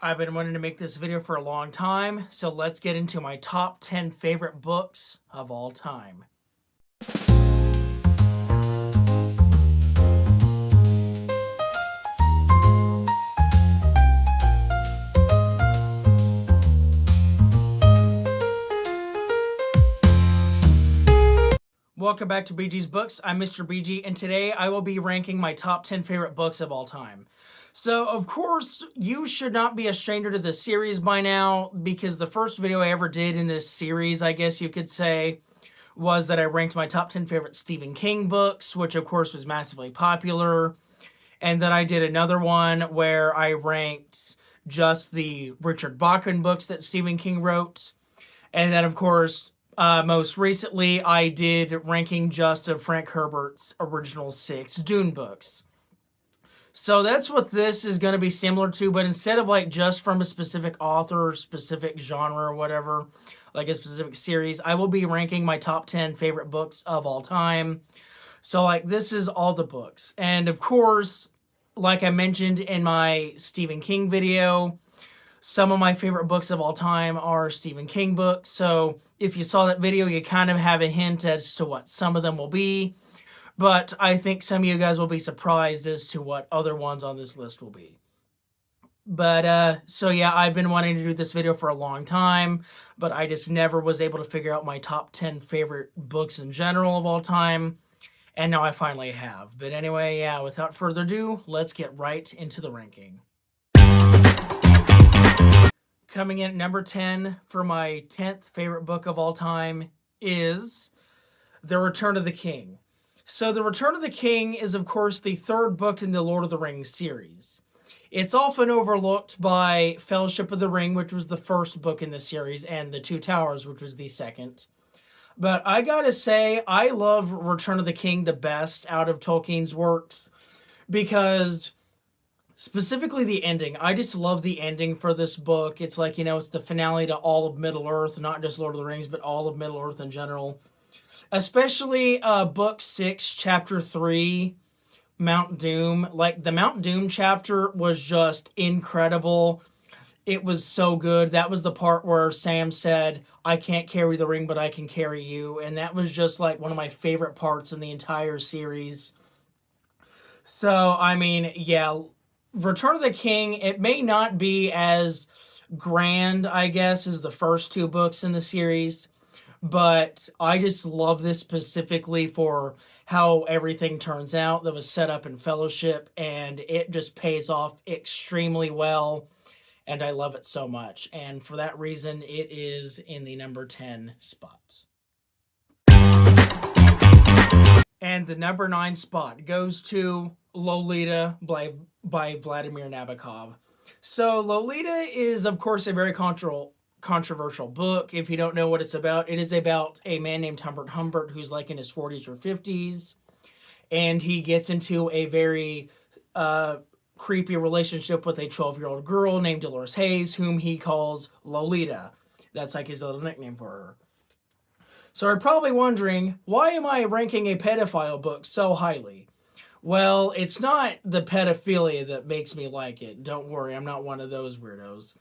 I've been wanting to make this video for a long time, so let's get into my top 10 favorite books of all time. Welcome back to BG's Books. I'm Mr. BG, and today I will be ranking my top 10 favorite books of all time. So, of course, you should not be a stranger to this series by now, because the first video I ever did in this series, I guess you could say, was that I ranked my top 10 favorite Stephen King books, which of course was massively popular. And then I did another one where I ranked just the Richard Bachman books that Stephen King wrote. And then, of course, most recently, I did ranking just of Frank Herbert's original 6 Dune books. So that's what this is going to be similar to, but instead of like just from a specific author, specific genre or whatever, like a specific series, I will be ranking my top 10 favorite books of all time. So like this is all the books. And of course, like I mentioned in my Stephen King video, some of my favorite books of all time are Stephen King books. So if you saw that video, you kind of have a hint as to what some of them will be. But I think some of you guys will be surprised as to what other ones on this list will be. But, so yeah, I've been wanting to do this video for a long time, but I just never was able to figure out my top 10 favorite books in general of all time. And now I finally have. But anyway, yeah, without further ado, let's get right into the ranking. Coming in at number 10 for my 10th favorite book of all time is The Return of the King. So The Return of the King is, of course, the third book in the Lord of the Rings series. It's often overlooked by Fellowship of the Ring, which was the first book in the series, and The Two Towers, which was the second. But I gotta say, I love Return of the King the best out of Tolkien's works, because specifically the ending. I just love the ending for this book. It's like, you know, it's the finale to all of Middle-earth, not just Lord of the Rings, but all of Middle-earth in general. Especially book 6, chapter 3, Mount Doom. Like, the Mount Doom chapter was just incredible. It was so good. That was the part where Sam said, "I can't carry the ring, but I can carry you." And that was just like one of my favorite parts in the entire series. So, I mean, yeah, Return of the King, it may not be as grand, I guess, as the first 2 books in the series, but I just love this specifically for how everything turns out that was set up in Fellowship, and it just pays off extremely well, and I love it so much. And for that reason, it is in the number 10 spot. And the number 9 spot goes to Lolita by Vladimir Nabokov. So Lolita is, of course, a very controversial book. If you don't know what it's about, it is about a man named Humbert who's like in his 40s or 50s, and he gets into a very creepy relationship with a 12-year-old girl named Dolores Hayes, whom he calls Lolita. That's like his little nickname for her. So you're probably wondering, why am I ranking a pedophile book so highly? Well, it's not the pedophilia that makes me like it. Don't worry, I'm not one of those weirdos.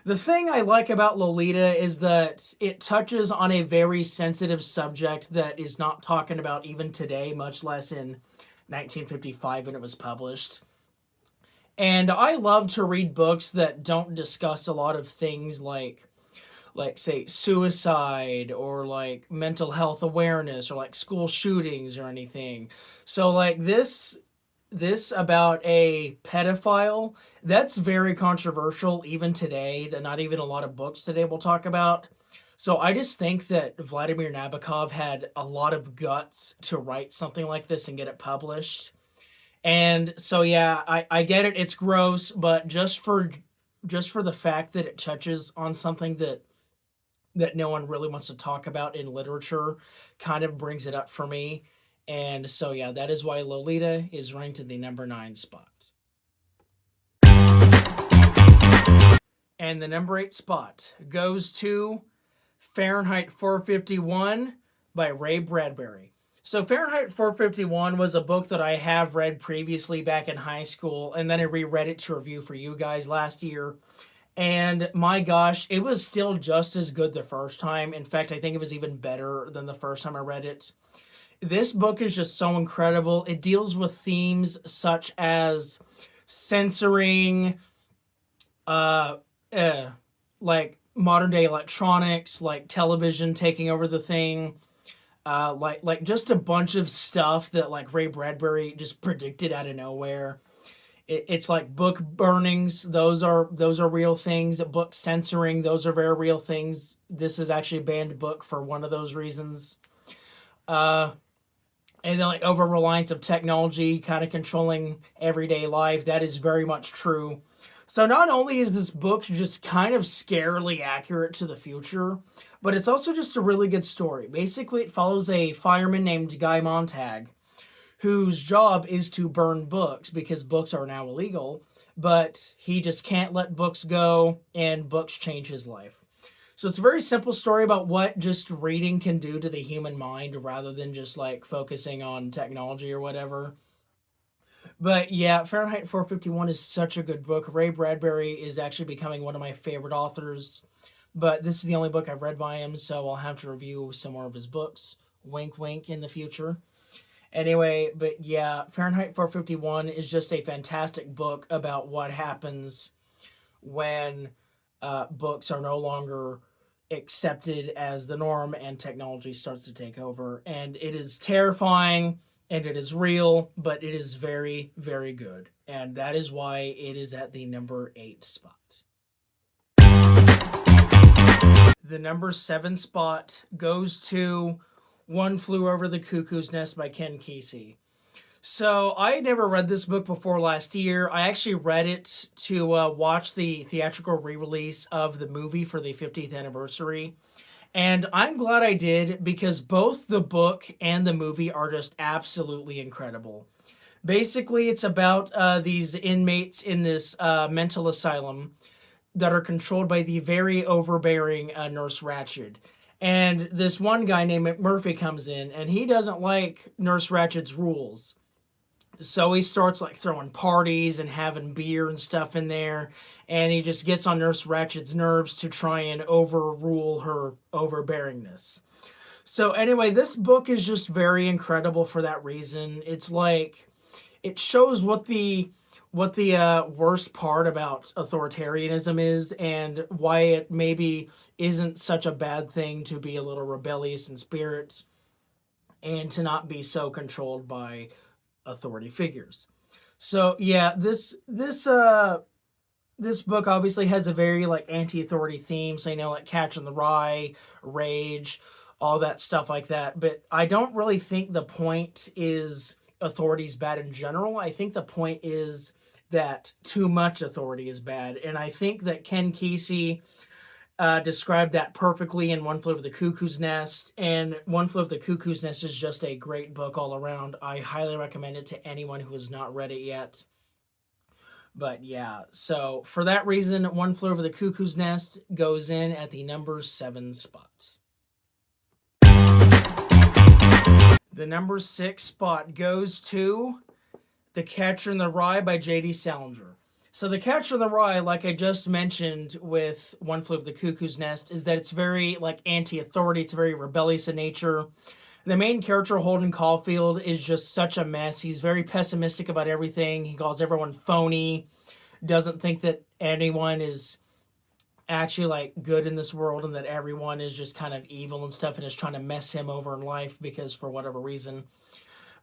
The thing I like about Lolita is that it touches on a very sensitive subject that is not talking about even today, much less in 1955 when it was published. And I love to read books that don't discuss a lot of things like say suicide or like mental health awareness or like school shootings or anything. So like this about a pedophile, that's very controversial even today, that not even a lot of books today will talk about. So I just think that Vladimir Nabokov had a lot of guts to write something like this and get it published. And so yeah, I get it, it's gross, but just for the fact that it touches on something that no one really wants to talk about in literature kind of brings it up for me. And so, yeah, that is why Lolita is ranked in the number 9 spot. And the number 8 spot goes to Fahrenheit 451 by Ray Bradbury. So Fahrenheit 451 was a book that I have read previously back in high school, and then I reread it to review for you guys last year. And my gosh, it was still just as good the first time. In fact, I think it was even better than the first time I read it. This book is just so incredible. It deals with themes such as censoring, uh, uh like modern day electronics, like television taking over the thing, like just a bunch of stuff that like Ray Bradbury just predicted out of nowhere. It's like book burnings; those are real things. Book censoring; those are very real things. This is actually a banned book for one of those reasons. Uh, and then like over reliance of technology kind of controlling everyday life, that is very much true. So not only is this book just kind of scarily accurate to the future, but it's also just a really good story. Basically, it follows a fireman named Guy Montag whose job is to burn books because books are now illegal, but he just can't let books go, and books change his life. So it's a very simple story about what just reading can do to the human mind rather than just like focusing on technology or whatever. But yeah, Fahrenheit 451 is such a good book. Ray Bradbury is actually becoming one of my favorite authors, but this is the only book I've read by him, so I'll have to review some more of his books. Wink, wink in the future. Anyway, but yeah, Fahrenheit 451 is just a fantastic book about what happens when books are no longer accepted as the norm and technology starts to take over. And it is terrifying and it is real, but it is very, very good. And that is why it is at the number 8 spot. The number 7 spot goes to One Flew Over the Cuckoo's Nest by Ken Kesey. So I had never read this book before last year. I actually read it to watch the theatrical re-release of the movie for the 50th anniversary. And I'm glad I did because both the book and the movie are just absolutely incredible. Basically, it's about these inmates in this mental asylum that are controlled by the very overbearing Nurse Ratched. And this one guy named McMurphy comes in, and he doesn't like Nurse Ratched's rules. So he starts like throwing parties and having beer and stuff in there, and he just gets on Nurse Ratched's nerves to try and overrule her overbearingness. So anyway, this book is just very incredible for that reason. It's like it shows what the worst part about authoritarianism is and why it maybe isn't such a bad thing to be a little rebellious in spirit and to not be so controlled by authority figures. So yeah, this book obviously has a very like anti-authority theme, so like Catcher in the Rye, Rage, all that stuff like that. But I don't really think the point is authority's bad in general. I think the point is that too much authority is bad, and I think that Ken Kesey described that perfectly in One Flew Over the Cuckoo's Nest. And One Flew Over the Cuckoo's Nest is just a great book all around. I highly recommend it to anyone who has not read it yet. But yeah, so for that reason, One Flew Over the Cuckoo's Nest goes in at the number 7 spot. The number 6 spot goes to The Catcher in the Rye by J.D. Salinger. So The Catcher in the Rye, like I just mentioned with One Flew Over the Cuckoo's Nest, is that it's very like anti-authority. It's very rebellious in nature. The main character, Holden Caulfield, is just such a mess. He's very pessimistic about everything. He calls everyone phony. Doesn't think that anyone is actually like good in this world and that everyone is just kind of evil and stuff and is trying to mess him over in life because for whatever reason.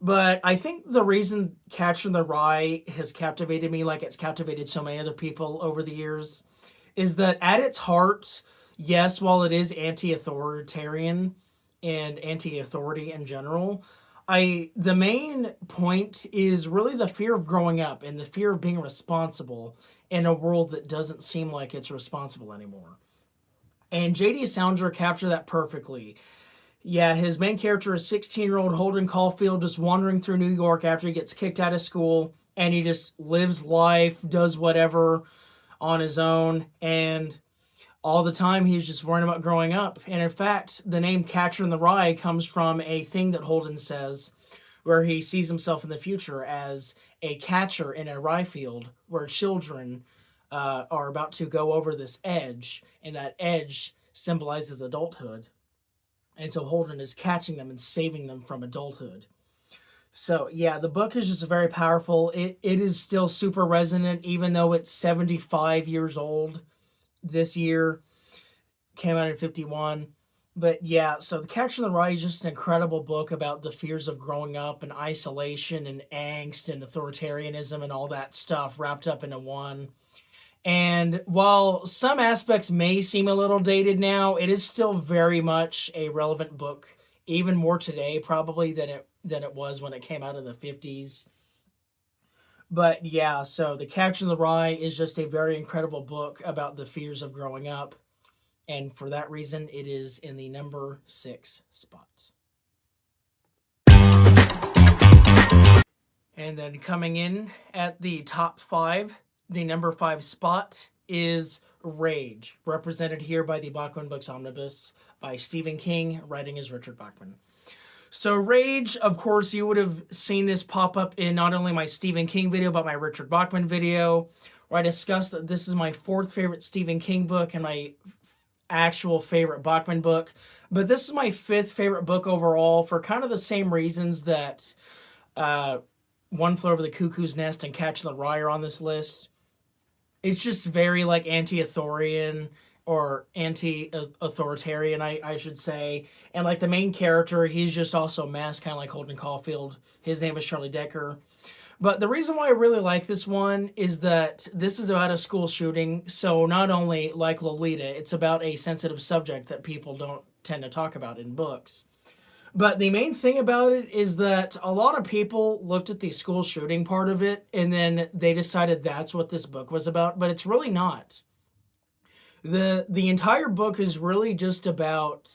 But I think the reason Catcher in the Rye has captivated me like it's captivated so many other people over the years is that at its heart, yes, while it is anti-authoritarian and anti-authority in general, the main point is really the fear of growing up and the fear of being responsible in a world that doesn't seem like it's responsible anymore. And J.D. Salinger captured that perfectly. Yeah, his main character is 16-year-old Holden Caulfield just wandering through New York after he gets kicked out of school, and he just lives life, does whatever on his own, and all the time he's just worrying about growing up. And in fact, the name Catcher in the Rye comes from a thing that Holden says where he sees himself in the future as a catcher in a rye field where children are about to go over this edge, and that edge symbolizes adulthood. And so Holden is catching them and saving them from adulthood. So yeah, the book is just very powerful. It is still super resonant, even though it's 75 years old this year. Came out in 51. But yeah, so The Catcher in the Rye is just an incredible book about the fears of growing up and isolation and angst and authoritarianism and all that stuff wrapped up into one. And while some aspects may seem a little dated now, it is still very much a relevant book, even more today probably than it was when it came out in the 50s. But yeah, so The Catcher in the Rye is just a very incredible book about the fears of growing up. And for that reason, it is in the number 6 spot. And then coming in at the top 5, the number 5 spot is Rage, represented here by the Bachman Books Omnibus by Stephen King, writing as Richard Bachman. So Rage, of course, you would have seen this pop up in not only my Stephen King video, but my Richard Bachman video, where I discussed that this is my 4th favorite Stephen King book and my actual favorite Bachman book. But this is my 5th favorite book overall for kind of the same reasons that One Flew Over the Cuckoo's Nest and Catch the Rye are on this list. It's just very like anti-authorian or anti-authoritarian, I should say. And like the main character, he's just also a mess, kind of like Holden Caulfield. His name is Charlie Decker. But the reason why I really like this one is that this is about a school shooting. So not only like Lolita, it's about a sensitive subject that people don't tend to talk about in books. But the main thing about it is that a lot of people looked at the school shooting part of it and then they decided that's what this book was about, but it's really not. The entire book is really just about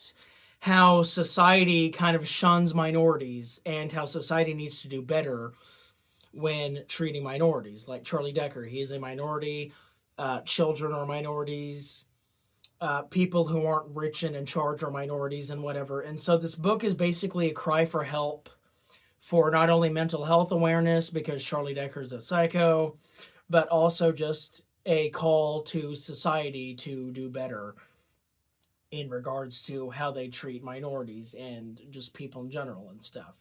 how society kind of shuns minorities and how society needs to do better when treating minorities. Like Charlie Decker, he is a minority. Children are minorities. People who aren't rich and in charge are minorities and whatever. And so this book is basically a cry for help for not only mental health awareness, because Charlie Decker is a psycho, but also just a call to society to do better in regards to how they treat minorities and just people in general and stuff.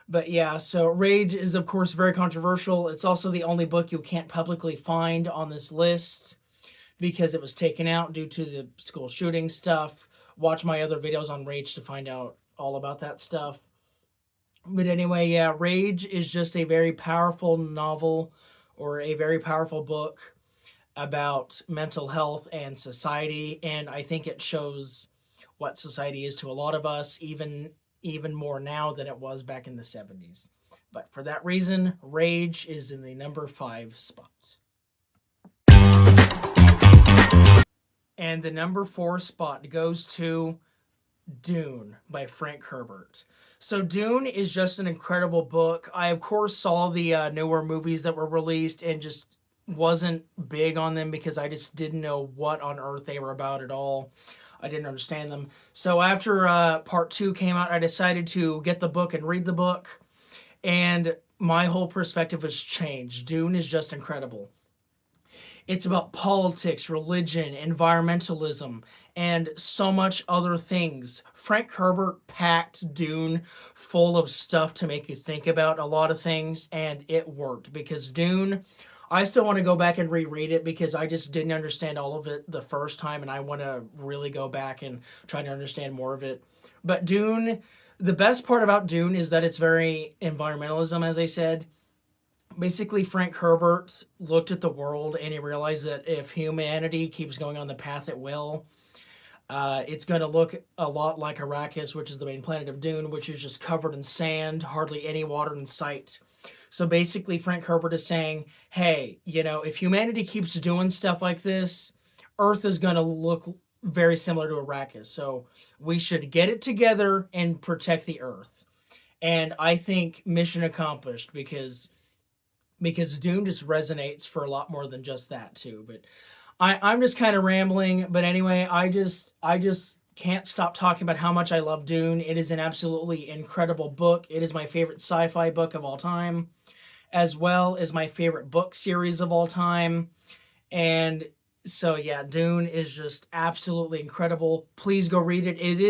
But yeah, so Rage is, of course, very controversial. It's also the only book you can't publicly find on this list because it was taken out due to the school shooting stuff. Watch my other videos on Rage to find out all about that stuff. But anyway, yeah, Rage is just a very powerful novel or a very powerful book about mental health and society. And I think it shows what society is to a lot of us, even more now than it was back in the 70s. But for that reason, Rage is in the number 5 spot. And the number 4 spot goes to Dune by Frank Herbert. So Dune is just an incredible book. I, of course, saw the newer movies that were released and just wasn't big on them because I just didn't know what on earth they were about at all. I didn't understand them. So after part 2 came out, I decided to get the book and read the book. And my whole perspective has changed. Dune is just incredible. It's about politics, religion, environmentalism, and so much other things. Frank Herbert packed Dune full of stuff to make you think about a lot of things, and it worked because Dune, I still want to go back and reread it because I just didn't understand all of it the first time, and I want to really go back and try to understand more of it. But Dune, the best part about Dune is that it's very environmentalism, as I said. Basically, Frank Herbert looked at the world and he realized that if humanity keeps going on the path it will, it's going to look a lot like Arrakis, which is the main planet of Dune, which is just covered in sand, hardly any water in sight. So basically, Frank Herbert is saying, hey, if humanity keeps doing stuff like this, Earth is going to look very similar to Arrakis. So we should get it together and protect the Earth. And I think mission accomplished because Dune just resonates for a lot more than just that too. But I'm just kind of rambling. But anyway, I just can't stop talking about how much I love Dune. It is an absolutely incredible book. It is my favorite sci-fi book of all time, as well as my favorite book series of all time. And so yeah, Dune is just absolutely incredible. Please go read it. It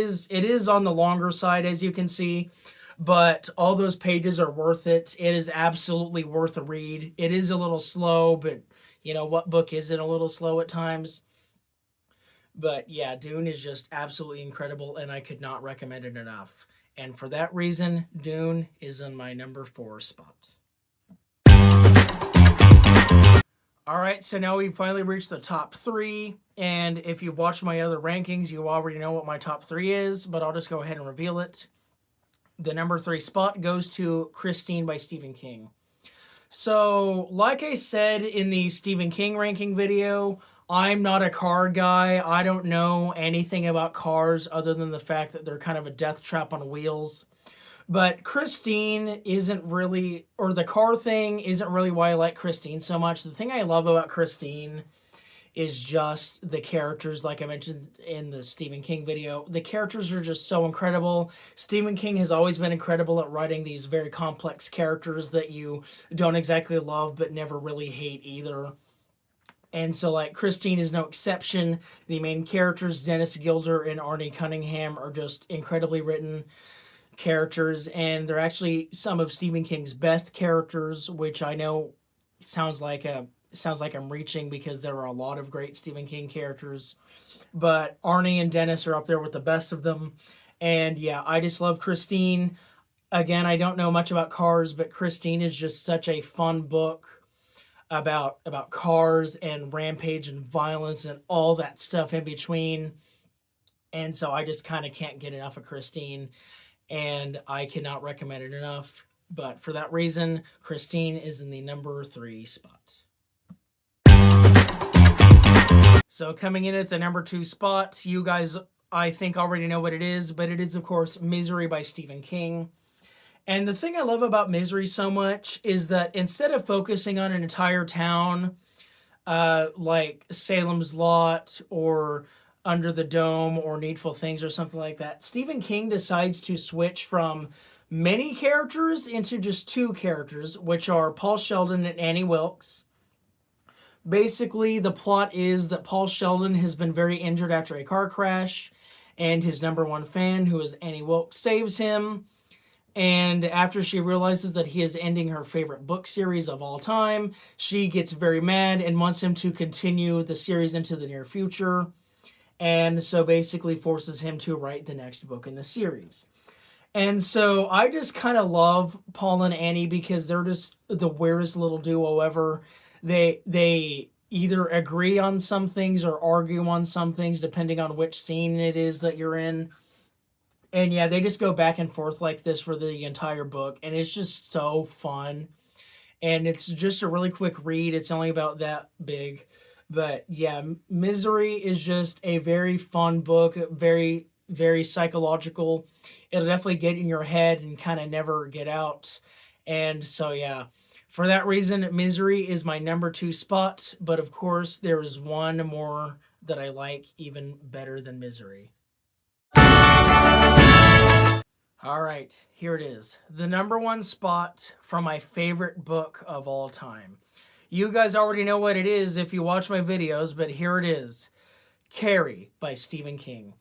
is on the longer side, as you can see, but all those pages are worth it. It is absolutely worth a read. It is a little slow, but you know what book isn't a little slow at times? But yeah, Dune is just absolutely incredible, and I could not recommend it enough. And for that reason, Dune is in my number 4 spot. All right, so now we've finally reached the top 3. And if you've watched my other rankings, you already know what my top 3 is, but I'll just go ahead and reveal it. The number 3 spot goes to Christine by Stephen King. So, like I said in the Stephen King ranking video, I'm not a car guy. I don't know anything about cars other than the fact that they're kind of a death trap on wheels. But Christine isn't really, or the car thing isn't really why I like Christine so much. The thing I love about Christine is just the characters, like I mentioned in the Stephen King video. The characters are just so incredible. Stephen King has always been incredible at writing these very complex characters that you don't exactly love but never really hate either. And so, like, Christine is no exception. The main characters, Dennis Gilder and Arnie Cunningham, are just incredibly written characters, and they're actually some of Stephen King's best characters, which I know sounds like I'm reaching because there are a lot of great Stephen King characters, but Arnie and Dennis are up there with the best of them. And yeah, I just love Christine. Again, I don't know much about cars, but Christine is just such a fun book about cars and rampage and violence and all that stuff in between. And so I just kind of can't get enough of Christine, and I cannot recommend it enough. But for that reason, Christine is in the number 3 spot. So coming in at the number 2 spot, you guys, I think, already know what it is, but it is, of course, Misery by Stephen King. And the thing I love about Misery so much is that instead of focusing on an entire town, like Salem's Lot or Under the Dome or Needful Things or something like that, Stephen King decides to switch from many characters into just 2 characters, which are Paul Sheldon and Annie Wilkes. Basically, the plot is that Paul Sheldon has been very injured after a car crash, and his number 1 fan, who is Annie Wilkes, saves him. And after she realizes that he is ending her favorite book series of all time, she gets very mad and wants him to continue the series into the near future. And so basically forces him to write the next book in the series. And so I just kind of love Paul and Annie because they're just the weirdest little duo ever. They either agree on some things or argue on some things depending on which scene it is that you're in. And yeah, they just go back and forth like this for the entire book, and it's just so fun. And it's just a really quick read. It's only about that big. But yeah, Misery is just a very fun book, very, very psychological. It'll definitely get in your head and kind of never get out. And so yeah, for that reason, Misery is my number 2 spot. But of course, there is one more that I like even better than Misery. All right, here it is. The number 1 spot from my favorite book of all time. You guys already know what it is if you watch my videos, but here it is. Carrie by Stephen King.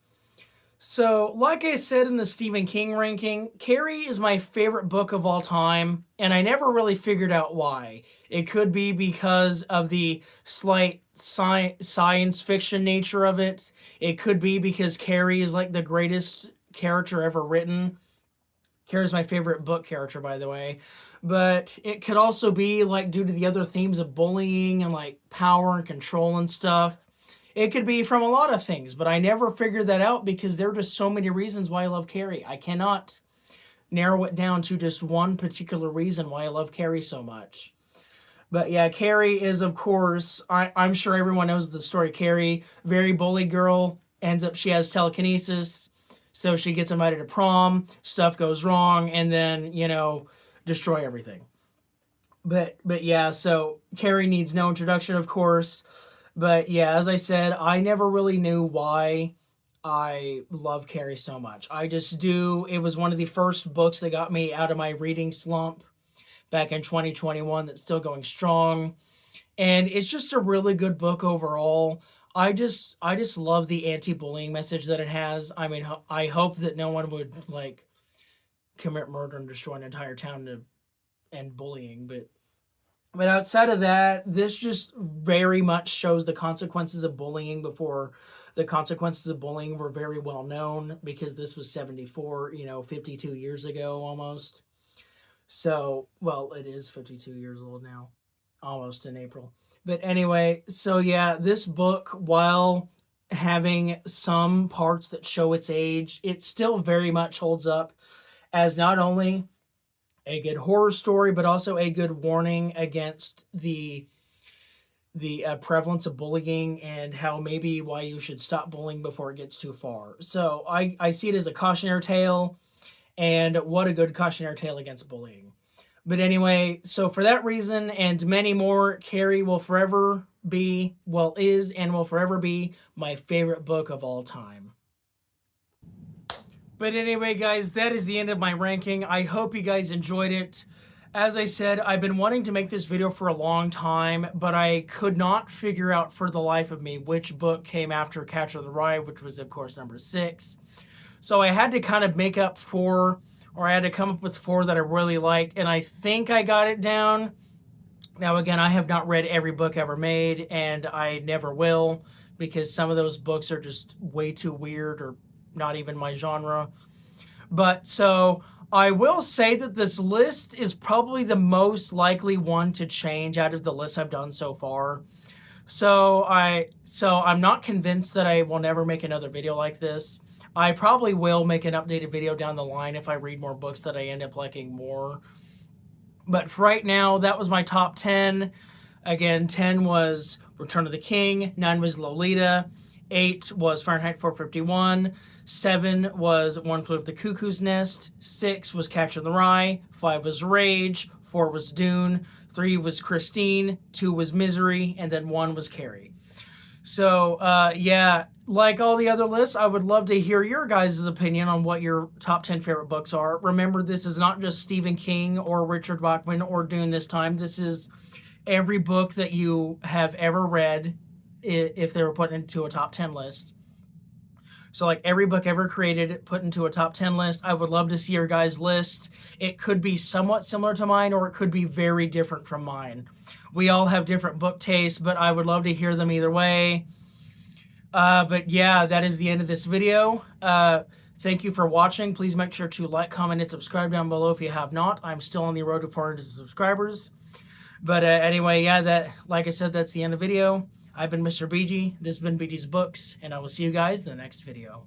So, like I said in the Stephen King ranking, Carrie is my favorite book of all time, and I never really figured out why. It could be because of the slight science fiction nature of it. It could be because Carrie is like the greatest character ever written. Carrie's my favorite book character, by the way. But it could also be like due to the other themes of bullying and like power and control and stuff. It could be from a lot of things, but I never figured that out because there are just so many reasons why I love Carrie. I cannot narrow it down to just one particular reason why I love Carrie so much. But yeah, Carrie is, of course, I'm sure everyone knows the story. Carrie, very bullied girl, ends up, she has telekinesis. So she gets invited to prom, stuff goes wrong, and then, destroy everything. But yeah, so Carrie needs no introduction, of course. But yeah, as I said, I never really knew why I love Carrie so much. I just do. It was one of the first books that got me out of my reading slump back in 2021 that's still going strong. and it's just a really good book overall. I just love the anti-bullying message that it has. I mean, I hope that no one would like commit murder and destroy an entire town to end bullying, but outside of that, this just very much shows the consequences of bullying before the consequences of bullying were very well known, because this was 74, 52 years ago almost. So, well, it is 52 years old now, almost in April. But anyway, so yeah, this book, while having some parts that show its age, it still very much holds up as not only a good horror story, but also a good warning against the prevalence of bullying, and how maybe why you should stop bullying before it gets too far. So I see it as a cautionary tale, and what a good cautionary tale against bullying. But anyway, so for that reason and many more, Carrie will forever be, well, is and will forever be my favorite book of all time. But anyway, guys, that is the end of my ranking. I hope you guys enjoyed it. As I said, I've been wanting to make this video for a long time, but I could not figure out for the life of me which book came after Catcher in the Rye, which was, of course, number 6. So I had to kind of make up 4, or I had to come up with 4 that I really liked, and I think I got it down. Now, again, I have not read every book ever made, and I never will, because some of those books are just way too weird or not even my genre. But so I will say that this list is probably the most likely one to change out of the lists I've done so far. So I'm not convinced that I will never make another video like this. I probably will make an updated video down the line if I read more books that I end up liking more. But for right now, that was my top 10. Again, 10 was Return of the King, 9 was Lolita, 8 was Fahrenheit 451, 7 was One Flew Over the Cuckoo's Nest, 6 was Catcher in the Rye, 5 was Rage, 4 was Dune, 3 was Christine, 2 was Misery, and then 1 was Carrie. So, yeah, like all the other lists, I would love to hear your guys' opinion on what your top 10 favorite books are. Remember, this is not just Stephen King or Richard Bachman or Dune this time. This is every book that you have ever read if they were put into a top 10 list. So like every book ever created, put into a top 10 list. I would love to see your guys' list. It could be somewhat similar to mine, or it could be very different from mine. We all have different book tastes, but I would love to hear them either way. But yeah, that is the end of this video. Thank you for watching. Please make sure to like, comment, and subscribe down below if you have not. I'm still on the road to 400 subscribers. But anyway, yeah, that, like I said, that's the end of the video. I've been Mr. BG. This has been BG's Books, and I will see you guys in the next video.